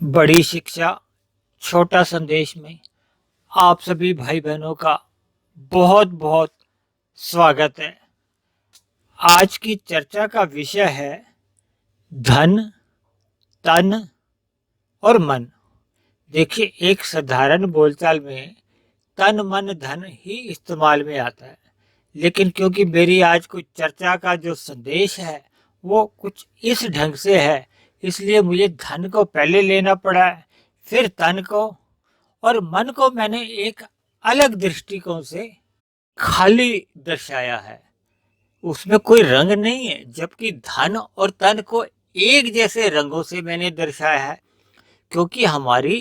बड़ी शिक्षा छोटा संदेश में आप सभी भाई बहनों का बहुत बहुत स्वागत है। आज की चर्चा का विषय है धन, तन और मन। देखिए, एक साधारण बोलचाल में तन मन धन ही इस्तेमाल में आता है, लेकिन क्योंकि मेरी आज कुछ चर्चा का जो संदेश है वो कुछ इस ढंग से है, इसलिए मुझे धन को पहले लेना पड़ा है, फिर तन को, और मन को मैंने एक अलग दृष्टिकोण से खाली दर्शाया है। उसमें कोई रंग नहीं है, जबकि धन और तन को एक जैसे रंगों से मैंने दर्शाया है, क्योंकि हमारी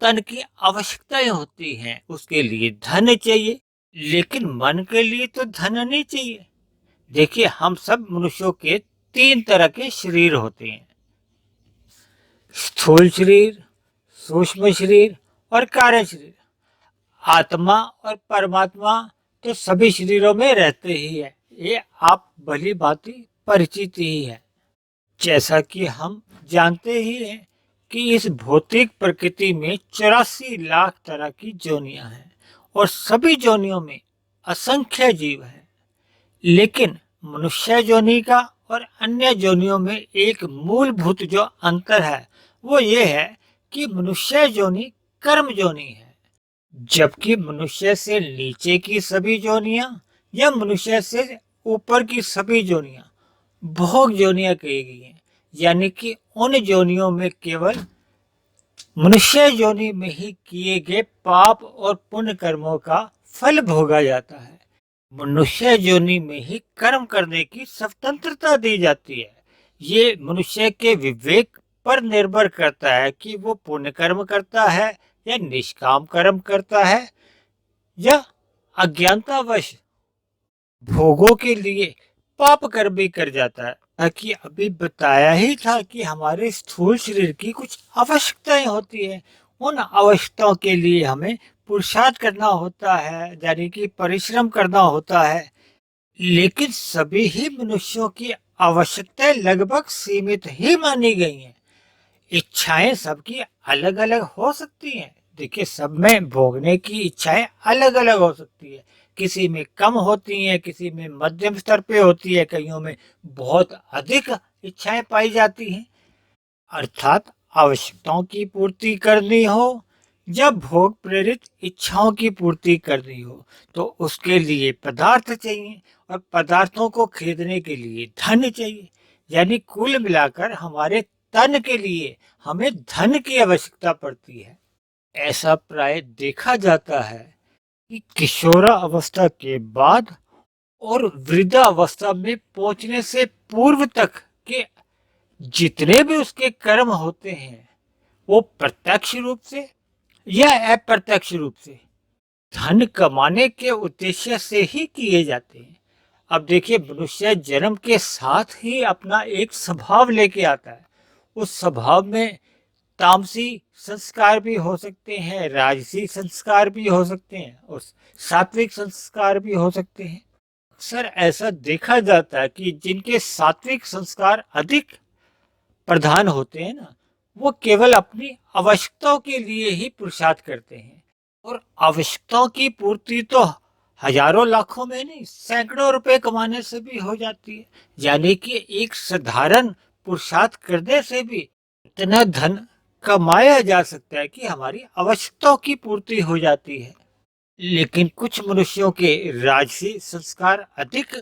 तन की आवश्यकताएं होती हैं, उसके लिए धन चाहिए, लेकिन मन के लिए तो धन नहीं चाहिए। देखिए, हम सब मनुष्यों के तीन तरह के शरीर होते हैं: स्थूल शरीर, सूक्ष्म शरीर और कार्य शरीर। आत्मा और परमात्मा तो सभी शरीरों में रहते ही है, ये आप भली भांति परिचित ही है। जैसा कि हम जानते ही हैं कि इस भौतिक प्रकृति में 84 लाख तरह की जोनियां हैं और सभी जोनियों में असंख्य जीव हैं। लेकिन मनुष्य जोनि का और अन्य जोनियों में एक मूलभूत जो अंतर है वो ये है कि मनुष्य जोनि कर्म जोनि है, जबकि मनुष्य से नीचे की सभी जोनियां या मनुष्य से ऊपर की सभी जोनियां भोग जोनियां कही गई हैं। यानी कि उन जोनियों में केवल मनुष्य जोनि में ही किए गए पाप और पुण्य कर्मों का फल भोगा जाता है। मनुष्य योनि में ही कर्म करने की स्वतंत्रता दी जाती है। ये मनुष्य के विवेक पर निर्भर करता है कि वो पुण्य कर्म करता है या निष्काम कर्म करता है, या अज्ञानतावश भोगों के लिए पाप कर्म भी कर जाता है। ताकि अभी बताया ही था कि हमारे स्थूल शरीर की कुछ आवश्यकताएं होती है, उन आवश्यकताओं के लिए हमें पुरुषार्थ करना होता है, यानी कि परिश्रम करना होता है। लेकिन सभी ही मनुष्यों की आवश्यकताएं लगभग सीमित ही मानी गई हैं। इच्छाएं सबकी अलग अलग हो सकती हैं। देखिए, सब में भोगने की इच्छाएं अलग अलग हो सकती है। किसी में कम होती हैं, किसी में मध्यम स्तर पे होती है, कईयों में बहुत अधिक इच्छाएं पाई जाती हैं। अर्थात आवश्यकताओं की पूर्ति करनी हो या भोग प्रेरित इच्छाओं की पूर्ति करनी हो तो उसके लिए पदार्थ चाहिए, और पदार्थों को खरीदने के लिए धन चाहिए। यानी कुल मिलाकर हमारे तन के लिए हमें धन की आवश्यकता पड़ती है। ऐसा प्राय देखा जाता है कि किशोरा अवस्था के बाद और वृद्धावस्था में पहुंचने से पूर्व तक के जितने भी उसके कर्म होते हैं वो प्रत्यक्ष रूप से या अप्रत्यक्ष रूप से धन कमाने के उद्देश्य से ही किए जाते हैं। अब देखिए, मनुष्य जन्म के साथ ही अपना एक स्वभाव लेके आता है। उस स्वभाव में तामसी संस्कार भी हो सकते हैं, राजसी संस्कार भी हो सकते हैं और सात्विक संस्कार भी हो सकते हैं। अक्सर ऐसा देखा जाता है कि जिनके सात्विक संस्कार अधिक प्रधान होते हैं ना, वो केवल अपनी आवश्यकताओं के लिए ही पुरुषार्थ करते हैं, और आवश्यकताओं की पूर्ति तो हजारों लाखों में नहीं, सैकड़ों रुपए कमाने से भी हो जाती है। यानी कि एक साधारण पुरुषार्थ करने से भी इतना धन कमाया जा सकता है कि हमारी आवश्यकताओं की पूर्ति हो जाती है। लेकिन कुछ मनुष्यों के राजसी संस्कार अधिक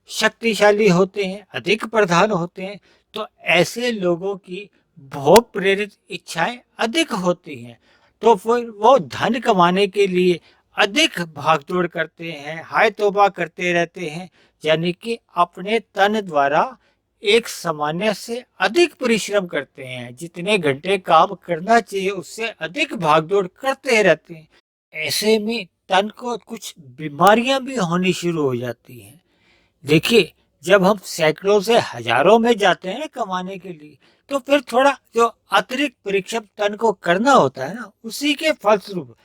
शक्तिशाली होते हैं, अधिक प्रधान होते हैं, तो ऐसे लोगों की भोग प्रेरित इच्छाएं अधिक होती हैं, तो फिर वो धन कमाने के लिए अधिक भागदौड़ करते हैं, हाय तौबा करते रहते हैं। यानी कि अपने तन द्वारा एक सामान्य से अधिक परिश्रम करते हैं, जितने घंटे काम करना चाहिए उससे अधिक भागदौड़ करते रहते हैं। ऐसे में तन को कुछ बीमारियां भी होनी शुरू हो जाती हैं। देखिए, जब हम सैकड़ों से हजारों में जाते हैं कमाने के लिए, तो फिर थोड़ा जो अतिरिक्त परिश्रम तन को करना होता है ना, उसी के फलस्वरूप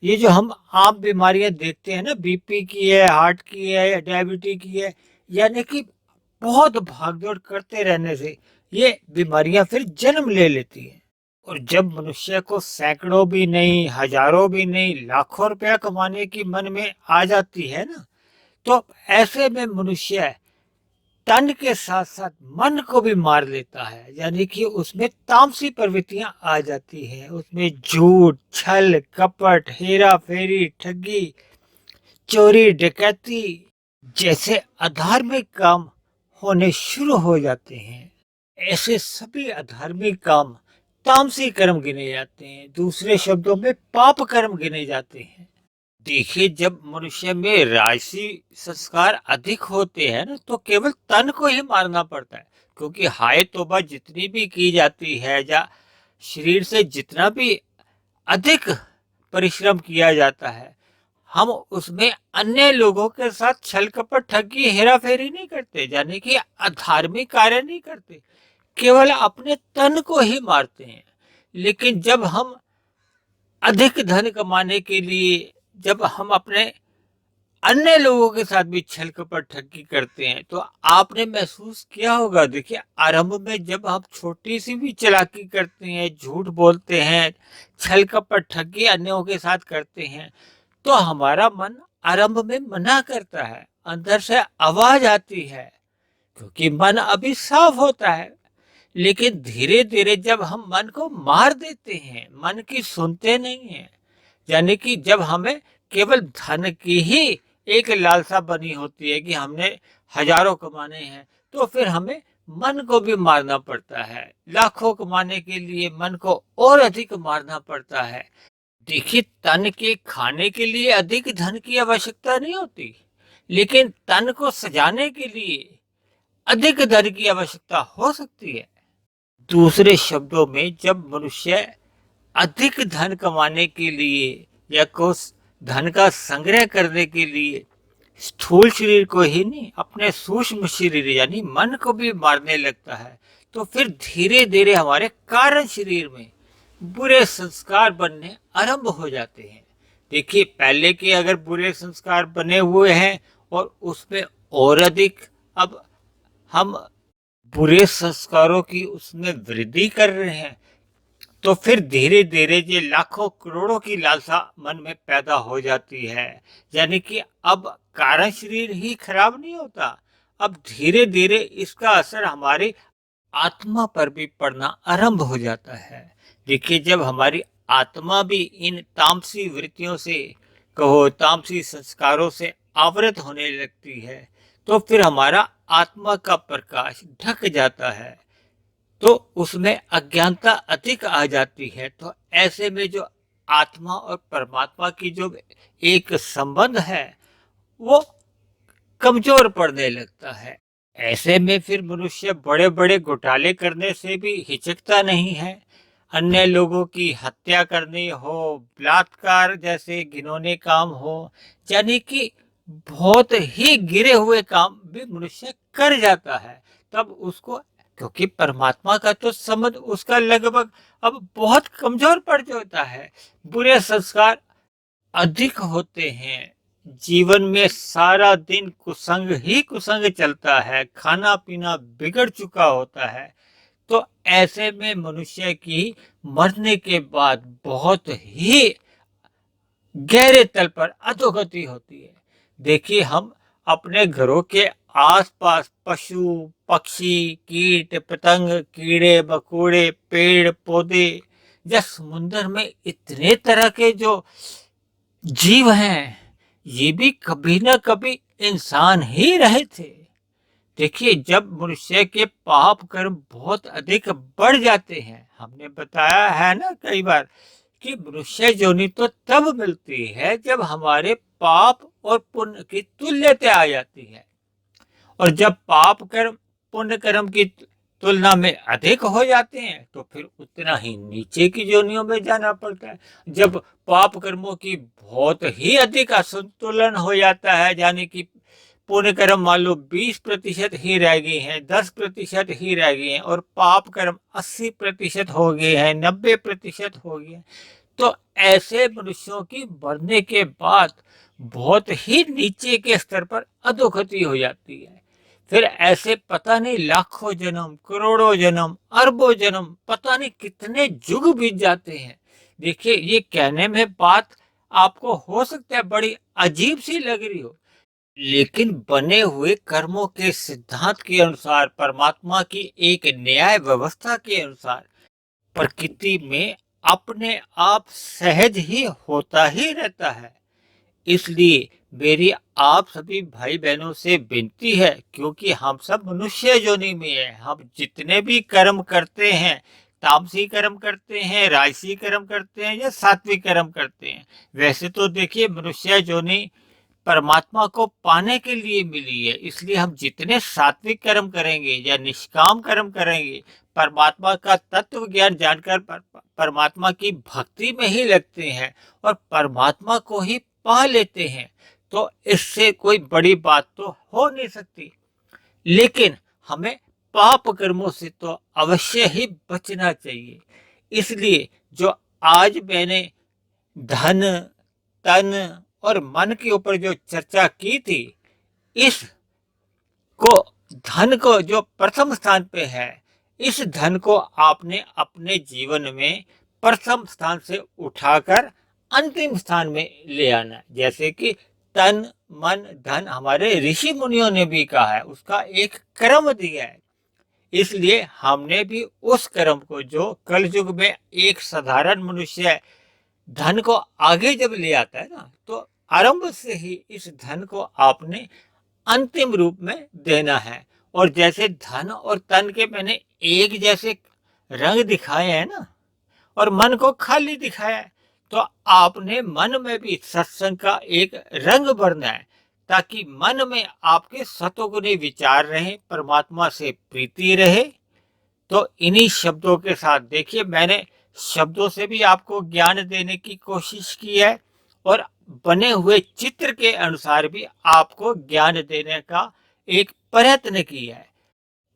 ये जो हम आम बीमारियां देखते हैं ना, बीपी की है, हार्ट की है, डायबिटीज की है, यानी कि बहुत भागदौड़ करते रहने से ये बीमारियां फिर जन्म ले लेती हैं। और जब मनुष्य को सैकड़ों भी नहीं, हजारों भी नहीं, लाखों रुपया कमाने की मन में आ जाती है ना, तो ऐसे में मनुष्य तन के साथ साथ मन को भी मार लेता है। यानी कि उसमें तामसी प्रवृत्तियां आ जाती हैं, उसमें झूठ, छल, कपट, हेरा फेरी, ठगी, चोरी, डकैती जैसे अधार्मिक काम होने शुरू हो जाते हैं। ऐसे सभी अधार्मिक काम तामसी कर्म गिने जाते हैं, दूसरे शब्दों में पाप कर्म गिने जाते हैं। देखिए, जब मनुष्य में राजसी संस्कार अधिक होते हैं ना, तो केवल तन को ही मारना पड़ता है, क्योंकि हाय तौबा जितनी भी की जाती है या शरीर से जितना भी अधिक परिश्रम किया जाता है, हम उसमें अन्य लोगों के साथ छल कपट, ठगी, हेरा फेरी नहीं करते, यानी कि अधार्मिक कार्य नहीं करते, केवल अपने तन को ही मारते हैं। लेकिन जब हम अधिक धन कमाने के लिए, जब हम अपने अन्य लोगों के साथ भी छल कपट ठगी करते हैं, तो आपने महसूस किया होगा। देखिए, आरंभ में जब हम छोटी सी भी चालाकी करते हैं, झूठ बोलते हैं, छल कपट ठगी अन्यों के साथ करते हैं, तो हमारा मन आरंभ में मना करता है, अंदर से आवाज आती है, क्योंकि मन अभी साफ होता है। लेकिन धीरे धीरे जब हम मन को मार देते हैं, मन की सुनते नहीं हैं, यानी कि जब हमें केवल धन की ही एक लालसा बनी होती है कि हमने हजारों कमाने हैं, तो फिर हमें मन को भी मारना पड़ता है। लाखों कमाने के लिए मन को और अधिक मारना पड़ता है। देखिए, तन के खाने के लिए अधिक धन की आवश्यकता नहीं होती, लेकिन तन को सजाने के लिए अधिक धन की आवश्यकता हो सकती है। दूसरे शब्दों में, जब मनुष्य अधिक धन कमाने के लिए या कुछ धन का संग्रह करने के लिए स्थूल शरीर को ही नहीं, अपने सूक्ष्म शरीर यानी मन को भी मारने लगता है, तो फिर धीरे धीरे हमारे कारण शरीर में बुरे संस्कार बनने आरंभ हो जाते हैं। देखिए, पहले के अगर बुरे संस्कार बने हुए हैं और उसमें और अधिक अब हम बुरे संस्कारों की उसमें वृद्धि कर रहे हैं, तो फिर धीरे धीरे ये लाखों करोड़ों की लालसा मन में पैदा हो जाती है। यानी कि अब कारण शरीर ही खराब नहीं होता, अब धीरे धीरे इसका असर हमारी आत्मा पर भी पड़ना आरंभ हो जाता है। देखिए, जब हमारी आत्मा भी इन तामसी वृत्तियों से, कहो तामसी संस्कारों से आवृत होने लगती है, तो फिर हमारा आत्मा का प्रकाश ढक जाता है, तो उसमें अज्ञानता अधिक आ जाती है। तो ऐसे में जो आत्मा और परमात्मा की जो एक संबंध है, वो कमजोर पड़ने लगता है। ऐसे में फिर मनुष्य बड़े बड़े घोटाले करने से भी हिचकता नहीं है। अन्य लोगों की हत्या करनी हो, बलात्कार जैसे घिनौने काम हो, यानी कि बहुत ही गिरे हुए काम भी मनुष्य कर जाता है। तब उसको, क्योंकि परमात्मा का तो संबंध उसका लगभग अब बहुत कमजोर पड़ जाता है, बुरे संस्कार अधिक होते हैं, जीवन में सारा दिन कुसंग ही कुसंग चलता है, खाना पीना बिगड़ चुका होता है, तो ऐसे में मनुष्य की मरने के बाद बहुत ही गहरे तल पर अधोगति होती है। देखिए, हम अपने घरों के आसपास पशु, पक्षी, कीट पतंग, कीड़े मकोड़े, पेड़ पौधे या समुद्र में इतने तरह के जो जीव हैं, ये भी कभी ना कभी इंसान ही रहे थे। देखिए, जब मनुष्य के पाप कर्म बहुत अधिक बढ़ जाते हैं, हमने बताया है ना कई बार कि मनुष्य योनि तो तब मिलती है जब हमारे पाप और पुण्य की तुल्यता आ जाती है, और जब पाप कर्म पुण्य कर्म की तुलना में अधिक हो जाते हैं, तो फिर उतना ही नीचे की योनियों में जाना पड़ता है। जब पाप कर्मों की बहुत ही अधिक असंतुलन हो जाता है, यानी कि पुण्य कर्म मान लो 20% ही रह गए हैं, 10% ही रह गए हैं, और पाप कर्म 80% हो गए हैं, 90% हो गए हैं, तो ऐसे मनुष्यों की मरने के बाद बहुत ही नीचे के स्तर पर अधोगति हो जाती है। फिर ऐसे पता नहीं लाखों जन्म, करोड़ों जन्म, अरबों जन्म, पता नहीं कितने युग बीत जाते हैं। देखिए, ये कहने में बात आपको हो सकता है बड़ी अजीब सी लग रही हो, लेकिन बने हुए कर्मों के सिद्धांत के अनुसार, परमात्मा की एक न्याय व्यवस्था के अनुसार, प्रकृति में अपने आप सहज ही होता ही रहता है। इसलिए मेरी आप सभी भाई बहनों से विनती है, क्योंकि हम सब मनुष्य योनि में है, हम जितने भी कर्म करते हैं, तामसी कर्म करते हैं, राजसी कर्म करते हैं या सात्विक कर्म करते हैं, वैसे तो देखिए मनुष्य योनि परमात्मा को पाने के लिए मिली है। इसलिए हम जितने सात्विक कर्म करेंगे या निष्काम कर्म करेंगे, परमात्मा का तत्व ज्ञान जानकर परमात्मा की भक्ति में ही लगते हैं और परमात्मा को ही पा लेते हैं, तो इससे कोई बड़ी बात तो हो नहीं सकती। लेकिन हमें पाप कर्मों से तो अवश्य ही बचना चाहिए। इसलिए जो आज मैंने धन, तन और मन के ऊपर जो चर्चा की थी, इस को धन को जो प्रथम स्थान पे है, इस धन को आपने अपने जीवन में प्रथम स्थान से उठाकर अंतिम स्थान में ले आना है। जैसे कि तन, मन, धन हमारे ऋषि मुनियों ने भी कहा है, उसका एक क्रम दिया है। इसलिए हमने भी उस क्रम को, जो कल युग में एक साधारण मनुष्य धन को आगे जब ले आता है ना, तो आरंभ से ही इस धन को आपने अंतिम रूप में देना है। और जैसे धन और तन के मैंने एक जैसे रंग दिखाए हैं ना, और मन को खाली दिखाया है, तो आपने मन में भी सत्संग का एक रंग भरना है, ताकि मन में आपके सतोगुणी विचार रहे, परमात्मा से प्रीति रहे। तो इन्हीं शब्दों के साथ देखिए, मैंने शब्दों से भी आपको ज्ञान देने की कोशिश की है और बने हुए चित्र के अनुसार भी आपको ज्ञान देने का एक प्रयत्न किया है।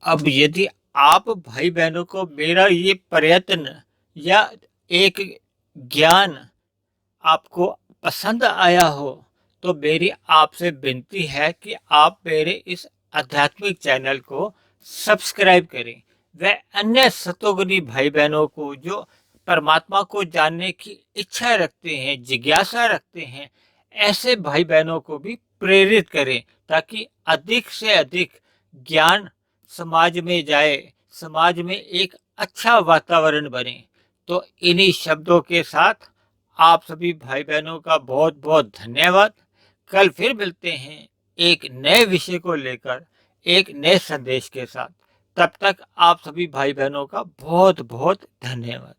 अब यदि आप भाई बहनों को मेरा ये प्रयत्न या एक ज्ञान आपको पसंद आया हो, तो मेरी आपसे विनती है कि आप मेरे इस आध्यात्मिक चैनल को सब्सक्राइब करें। वह अन्य सतोगुनी भाई बहनों को जो परमात्मा को जानने की इच्छा रखते हैं, जिज्ञासा रखते हैं, ऐसे भाई बहनों को भी प्रेरित करें, ताकि अधिक से अधिक ज्ञान समाज में जाए, समाज में एक अच्छा वातावरण बने। तो इन्हीं शब्दों के साथ आप सभी भाई बहनों का बहुत बहुत धन्यवाद। कल फिर मिलते हैं एक नए विषय को लेकर, एक नए संदेश के साथ। तब तक आप सभी भाई बहनों का बहुत बहुत धन्यवाद।